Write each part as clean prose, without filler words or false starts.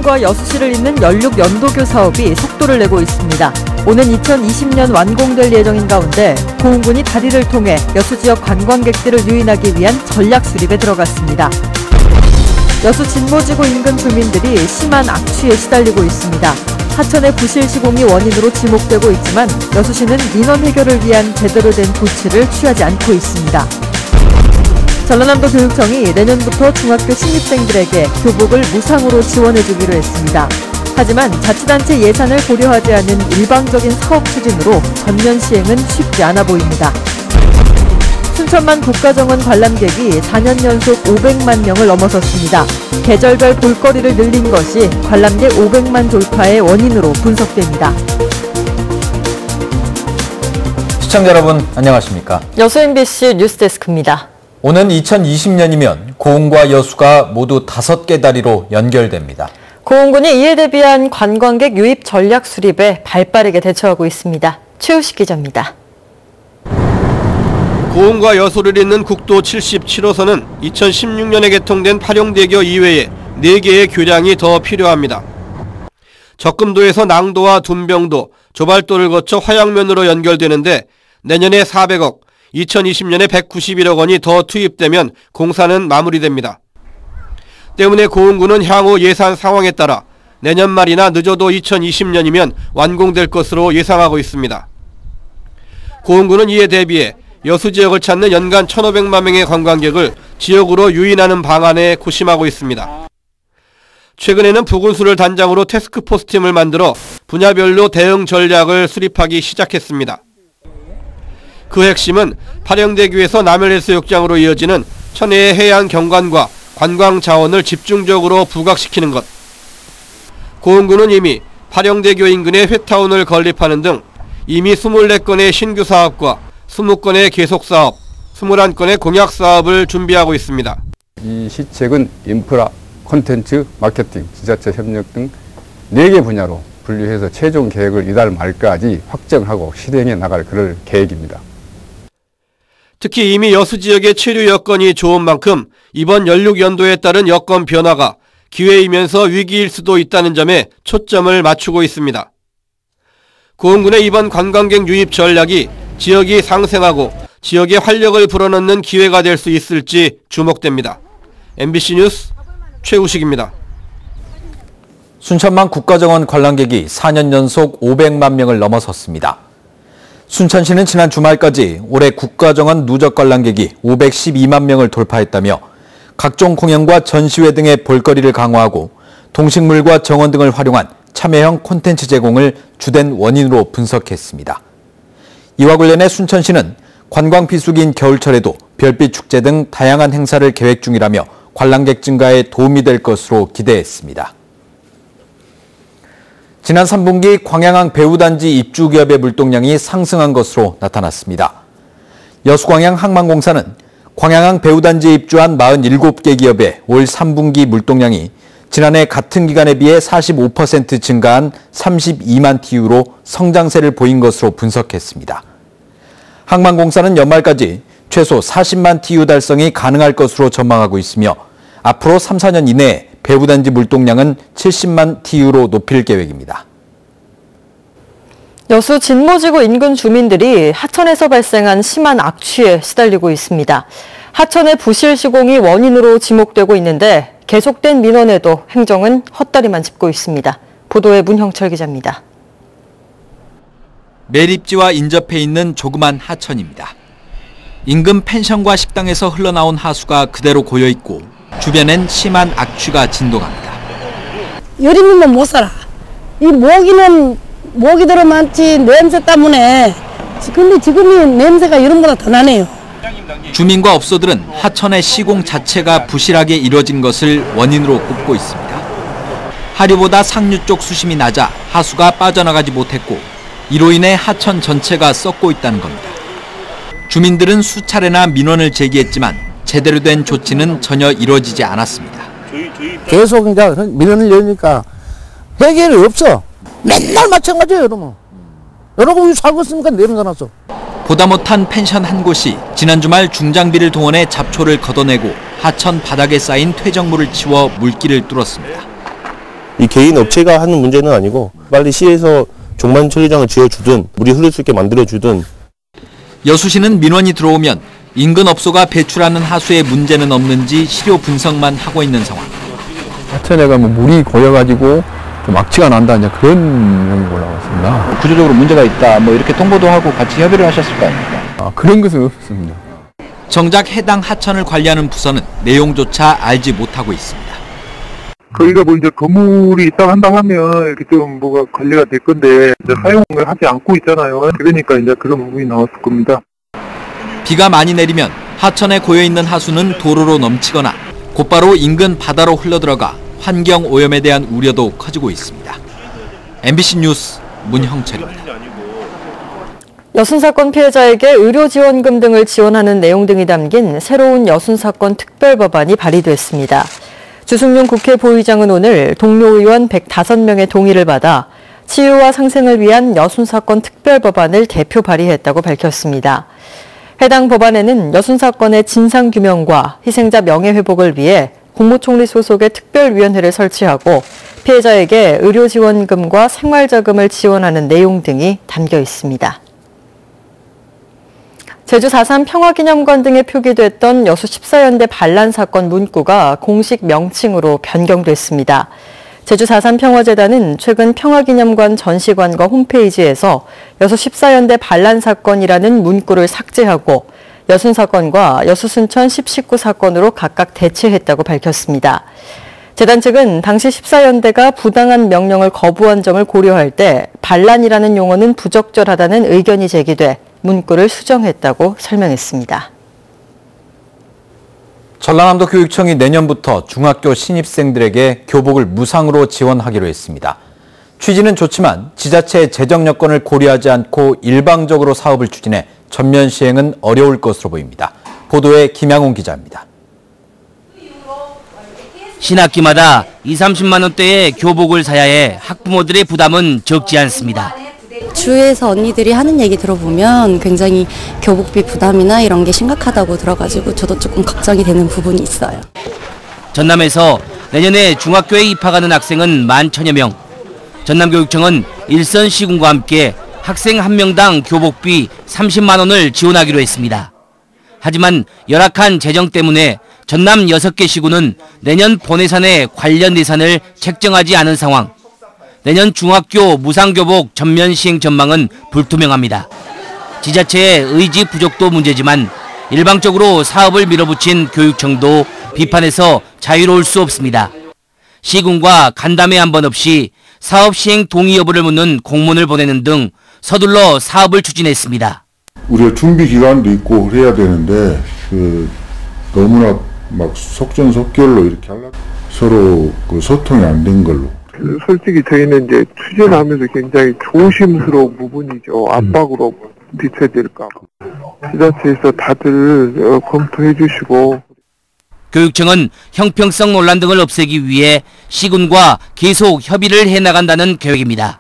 고흥과 여수시를 잇는 연륙 연도교 사업이 속도를 내고 있습니다. 오는 2020년 완공될 예정인 가운데 고흥군이 다리를 통해 여수 지역 관광객들을 유인하기 위한 전략 수립에 들어갔습니다. 여수 진모지구 인근 주민들이 심한 악취에 시달리고 있습니다. 하천의 부실 시공이 원인으로 지목되고 있지만 여수시는 민원 해결을 위한 제대로 된 조치를 취하지 않고 있습니다. 전라남도 교육청이 내년부터 중학교 신입생들에게 교복을 무상으로 지원해주기로 했습니다. 하지만 자치단체 예산을 고려하지 않은 일방적인 사업 추진으로 전면 시행은 쉽지 않아 보입니다. 순천만 국가정원 관람객이 4년 연속 500만 명을 넘어섰습니다. 계절별 볼거리를 늘린 것이 관람객 500만 돌파의 원인으로 분석됩니다. 시청자 여러분 안녕하십니까? 여수 MBC 뉴스데스크입니다. 오는 2020년이면 고흥과 여수가 모두 5개 다리로 연결됩니다. 고흥군이 이에 대비한 관광객 유입 전략 수립에 발빠르게 대처하고 있습니다. 최우식 기자입니다. 고흥과 여수를 잇는 국도 77호선은 2016년에 개통된 파령대교 이외에 4개의 교량이 더 필요합니다. 적금도에서 낭도와 둔병도, 조발도를 거쳐 화양면으로 연결되는데 내년에 400억, 2020년에 191억 원이 더 투입되면 공사는 마무리됩니다. 때문에 고흥군은 향후 예산 상황에 따라 내년 말이나 늦어도 2020년이면 완공될 것으로 예상하고 있습니다. 고흥군은 이에 대비해 여수 지역을 찾는 연간 1,500만 명의 관광객을 지역으로 유인하는 방안에 고심하고 있습니다. 최근에는 부군수를 단장으로 태스크포스 팀을 만들어 분야별로 대응 전략을 수립하기 시작했습니다. 그 핵심은 파령대교에서 남해해수욕장으로 이어지는 천혜의 해안 경관과 관광 자원을 집중적으로 부각시키는 것. 고흥군은 이미 파령대교 인근에 회타운을 건립하는 등 이미 24건의 신규 사업과 20건의 계속 사업, 21건의 공약 사업을 준비하고 있습니다. 이 시책은 인프라, 콘텐츠, 마케팅, 지자체 협력 등 4개 분야로 분류해서 최종 계획을 이달 말까지 확정하고 실행해 나갈 그럴 계획입니다. 특히 이미 여수 지역의 체류 여건이 좋은 만큼 이번 연륙 연도에 따른 여건 변화가 기회이면서 위기일 수도 있다는 점에 초점을 맞추고 있습니다. 고흥군의 이번 관광객 유입 전략이 지역이 상생하고 지역에 활력을 불어넣는 기회가 될 수 있을지 주목됩니다. MBC 뉴스 최우식입니다. 순천만 국가정원 관람객이 4년 연속 500만 명을 넘어섰습니다. 순천시는 지난 주말까지 올해 국가정원 누적 관람객이 512만 명을 돌파했다며 각종 공연과 전시회 등의 볼거리를 강화하고 동식물과 정원 등을 활용한 참여형 콘텐츠 제공을 주된 원인으로 분석했습니다. 이와 관련해 순천시는 관광 비수기인 겨울철에도 별빛 축제 등 다양한 행사를 계획 중이라며 관람객 증가에 도움이 될 것으로 기대했습니다. 지난 3분기 광양항 배후단지 입주 기업의 물동량이 상승한 것으로 나타났습니다. 여수광양 항만공사는 광양항 배후단지에 입주한 47개 기업의 올 3분기 물동량이 지난해 같은 기간에 비해 45% 증가한 32만 TU로 성장세를 보인 것으로 분석했습니다. 항만공사는 연말까지 최소 40만 TU 달성이 가능할 것으로 전망하고 있으며 앞으로 3, 4년 이내에 배후단지 물동량은 70만 TU로 높일 계획입니다. 여수 진모지구 인근 주민들이 하천에서 발생한 심한 악취에 시달리고 있습니다. 하천의 부실 시공이 원인으로 지목되고 있는데 계속된 민원에도 행정은 헛다리만 짚고 있습니다. 보도에 문형철 기자입니다. 매립지와 인접해 있는 조그만 하천입니다. 인근 펜션과 식당에서 흘러나온 하수가 그대로 고여있고 주변엔 심한 악취가 진동합니다. 여름이면 못 살아. 이 모기들은 많지 냄새 때문에. 근데 지금이 냄새가 여름보다 더 나네요. 주민과 업소들은 하천의 시공 자체가 부실하게 이뤄진 것을 원인으로 꼽고 있습니다. 하류보다 상류 쪽 수심이 낮아 하수가 빠져나가지 못했고 이로 인해 하천 전체가 썩고 있다는 겁니다. 주민들은 수차례나 민원을 제기했지만 제대로 된 조치는 전혀 이루어지지 않았습니다. 계속 이제 민원을 내니까 해결이 없어. 맨날 마찬가지예요, 여러분. 여러분 살고 있으니까 냄새 나서. 보다 못한 펜션 한 곳이 지난 주말 중장비를 동원해 잡초를 걷어내고 하천 바닥에 쌓인 퇴적물을 치워 물길을 뚫었습니다. 이 개인 업체가 하는 문제는 아니고 빨리 시에서 종말 처리장을 지어주든 물이 흐를 수 있게 만들어주든. 여수시는 민원이 들어오면 인근 업소가 배출하는 하수에 문제는 없는지 시료 분석만 하고 있는 상황. 하천에가 뭐 물이 고여가지고 좀 악취가 난다 이제 그런 내용이 올라왔습니다. 구조적으로 문제가 있다 뭐 이렇게 통보도 하고 같이 협의를 하셨을 거 아닙니까? 그런 것은 없습니다. 정작 해당 하천을 관리하는 부서는 내용조차 알지 못하고 있습니다. 거기가 뭐 이제 건물이 있다고 한다 하면 이렇게 좀 뭐가 관리가 될 건데 이제 사용을 하지 않고 있잖아요. 그러니까 이제 그런 부분이 나왔을 겁니다. 비가 많이 내리면 하천에 고여있는 하수는 도로로 넘치거나 곧바로 인근 바다로 흘러들어가 환경 오염에 대한 우려도 커지고 있습니다. MBC 뉴스 문형철입니다. 여순사건 피해자에게 의료지원금 등을 지원하는 내용 등이 담긴 새로운 여순사건 특별법안이 발의됐습니다. 주승용 국회 부의장은 오늘 동료 의원 105명의 동의를 받아 치유와 상생을 위한 여순사건 특별법안을 대표 발의했다고 밝혔습니다. 해당 법안에는 여순사건의 진상규명과 희생자 명예회복을 위해 국무총리 소속의 특별위원회를 설치하고 피해자에게 의료지원금과 생활자금을 지원하는 내용 등이 담겨 있습니다. 제주 4.3 평화기념관 등에 표기됐던 여수 14연대 반란 사건 문구가 공식 명칭으로 변경됐습니다. 제주 4.3 평화재단은 최근 평화기념관 전시관과 홈페이지에서 여수 14연대 반란 사건이라는 문구를 삭제하고 여순사건과 여수순천 1019 사건으로 각각 대체했다고 밝혔습니다. 재단 측은 당시 14연대가 부당한 명령을 거부한 점을 고려할 때 반란이라는 용어는 부적절하다는 의견이 제기돼 문구를 수정했다고 설명했습니다. 전라남도 교육청이 내년부터 중학교 신입생들에게 교복을 무상으로 지원하기로 했습니다. 취지는 좋지만 지자체의 재정 여건을 고려하지 않고 일방적으로 사업을 추진해 전면 시행은 어려울 것으로 보입니다. 보도에 김양훈 기자입니다. 신학기마다 20-30만 원대의 교복을 사야 해 학부모들의 부담은 적지 않습니다. 주위에서 언니들이 하는 얘기 들어보면 굉장히 교복비 부담이나 이런 게 심각하다고 들어가지고 저도 조금 걱정이 되는 부분이 있어요. 전남에서 내년에 중학교에 입학하는 학생은 11,000여 명. 전남교육청은 일선 시군과 함께 학생 한 명당 교복비 30만 원을 지원하기로 했습니다. 하지만 열악한 재정 때문에 전남 6개 시군은 내년 본 예산에 관련 예산을 책정하지 않은 상황. 내년 중학교 무상교복 전면 시행 전망은 불투명합니다. 지자체의 의지 부족도 문제지만 일방적으로 사업을 밀어붙인 교육청도 비판에서 자유로울 수 없습니다. 시군과 간담회 한 번 없이 사업 시행 동의 여부를 묻는 공문을 보내는 등 서둘러 사업을 추진했습니다. 우리가 준비 기간도 있고 그래야 되는데 너무나 막 속전속결로 이렇게 하려고 서로 소통이 안 된 걸로. 솔직히 저희는 이제 추진하면서 굉장히 조심스러운 부분이죠. 압박으로 비춰질까 봐. 지자체에서 다들 검토해 주시고. 교육청은 형평성 논란 등을 없애기 위해 시군과 계속 협의를 해나간다는 계획입니다.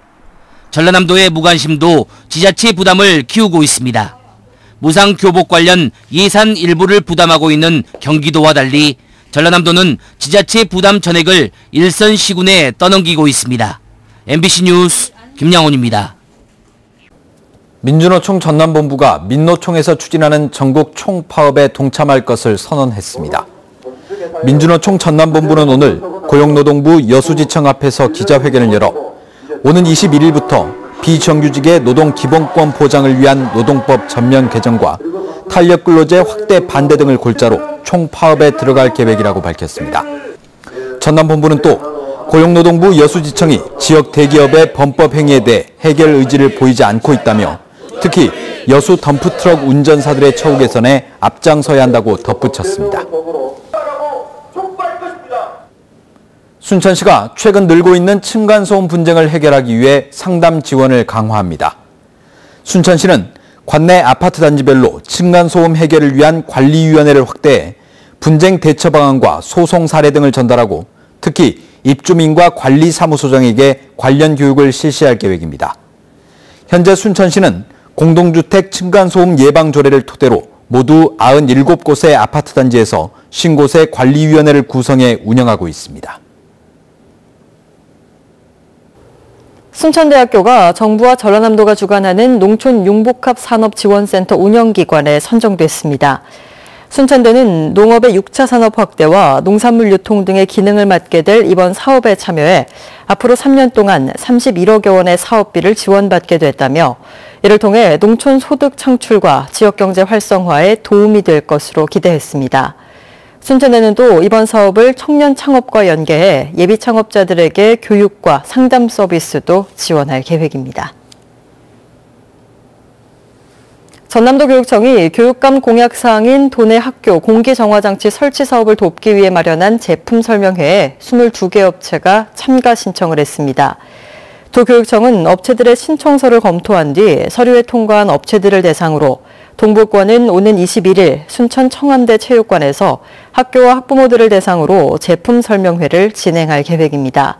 전라남도의 무관심도 지자체 부담을 키우고 있습니다. 무상교복 관련 예산 일부를 부담하고 있는 경기도와 달리 전라남도는 지자체 부담 전액을 일선 시군에 떠넘기고 있습니다. MBC 뉴스 김양훈입니다. 민주노총 전남본부가 민노총에서 추진하는 전국 총파업에 동참할 것을 선언했습니다. 민주노총 전남본부는 오늘 고용노동부 여수지청 앞에서 기자회견을 열어 오는 21일부터 비정규직의 노동 기본권 보장을 위한 노동법 전면 개정과 탄력근로제 확대 반대 등을 골자로 총파업에 들어갈 계획이라고 밝혔습니다. 전남본부는 또 고용노동부 여수지청이 지역 대기업의 범법 행위에 대해 해결 의지를 보이지 않고 있다며 특히 여수 덤프트럭 운전사들의 처우 개선에 앞장서야 한다고 덧붙였습니다. 순천시가 최근 늘고 있는 층간소음 분쟁을 해결하기 위해 상담 지원을 강화합니다. 순천시는 관내 아파트 단지별로 층간소음 해결을 위한 관리위원회를 확대해 분쟁 대처 방안과 소송 사례 등을 전달하고 특히 입주민과 관리사무소장에게 관련 교육을 실시할 계획입니다. 현재 순천시는 공동주택 층간소음 예방 조례를 토대로 모두 97곳의 아파트 단지에서 50곳의 관리위원회를 구성해 운영하고 있습니다. 순천대학교가 정부와 전라남도가 주관하는 농촌 융복합 산업지원센터 운영기관에 선정됐습니다. 순천대는 농업의 6차 산업 확대와 농산물 유통 등의 기능을 맡게 될 이번 사업에 참여해 앞으로 3년 동안 31억여 원의 사업비를 지원받게 됐다며 이를 통해 농촌 소득 창출과 지역경제 활성화에 도움이 될 것으로 기대했습니다. 순천대는 또 이번 사업을 청년 창업과 연계해 예비 창업자들에게 교육과 상담 서비스도 지원할 계획입니다. 전남도교육청이 교육감 공약사항인 도내 학교 공기정화장치 설치 사업을 돕기 위해 마련한 제품 설명회에 22개 업체가 참가 신청을 했습니다. 도교육청은 업체들의 신청서를 검토한 뒤 서류에 통과한 업체들을 대상으로 동부권은 오는 21일 순천 청암대 체육관에서 학교와 학부모들을 대상으로 제품 설명회를 진행할 계획입니다.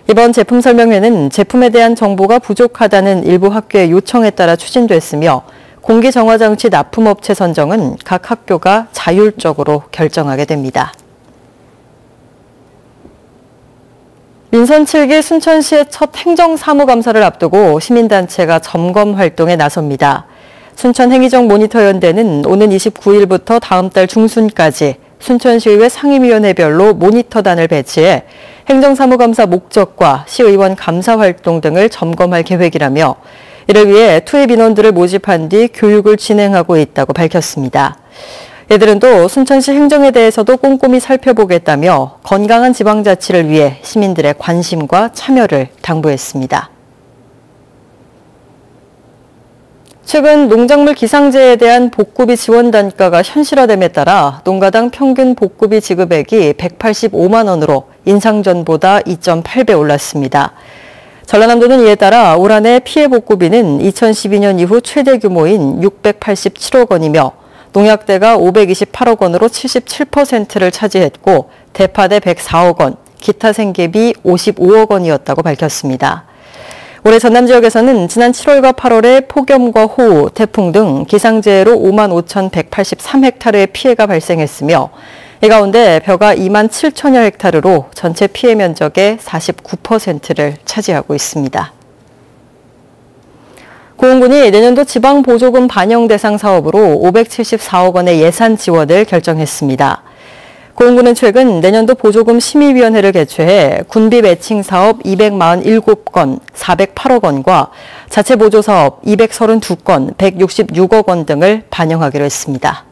이번 제품 설명회는 제품에 대한 정보가 부족하다는 일부 학교의 요청에 따라 추진됐으며 공기정화장치 납품업체 선정은 각 학교가 자율적으로 결정하게 됩니다. 민선 7기 순천시의 첫 행정사무감사를 앞두고 시민단체가 점검 활동에 나섭니다. 순천행위적 모니터연대는 오는 29일부터 다음 달 중순까지 순천시의회 상임위원회별로 모니터단을 배치해 행정사무감사 목적과 시의원 감사 활동 등을 점검할 계획이라며 이를 위해 투입 인원들을 모집한 뒤 교육을 진행하고 있다고 밝혔습니다. 이들은 또 순천시 행정에 대해서도 꼼꼼히 살펴보겠다며 건강한 지방자치를 위해 시민들의 관심과 참여를 당부했습니다. 최근 농작물 기상재해에 대한 복구비 지원 단가가 현실화됨에 따라 농가당 평균 복구비 지급액이 185만 원으로 인상 전보다 2.8배 올랐습니다. 전라남도는 이에 따라 올 한 해 피해 복구비는 2012년 이후 최대 규모인 687억 원이며 농약대가 528억 원으로 77%를 차지했고 대파대 104억 원, 기타 생계비 55억 원이었다고 밝혔습니다. 올해 전남 지역에서는 지난 7월과 8월에 폭염과 호우, 태풍 등 기상재해로 5만 5,183헥타르의 피해가 발생했으며 이 가운데 벼가 2만 7천여 헥타르로 전체 피해 면적의 49%를 차지하고 있습니다. 고흥군이 내년도 지방보조금 반영 대상 사업으로 574억 원의 예산 지원을 결정했습니다. 고흥군은 최근 내년도 보조금 심의위원회를 개최해 군비 매칭 사업 247건, 408억 원과 자체 보조 사업 232건, 166억 원 등을 반영하기로 했습니다.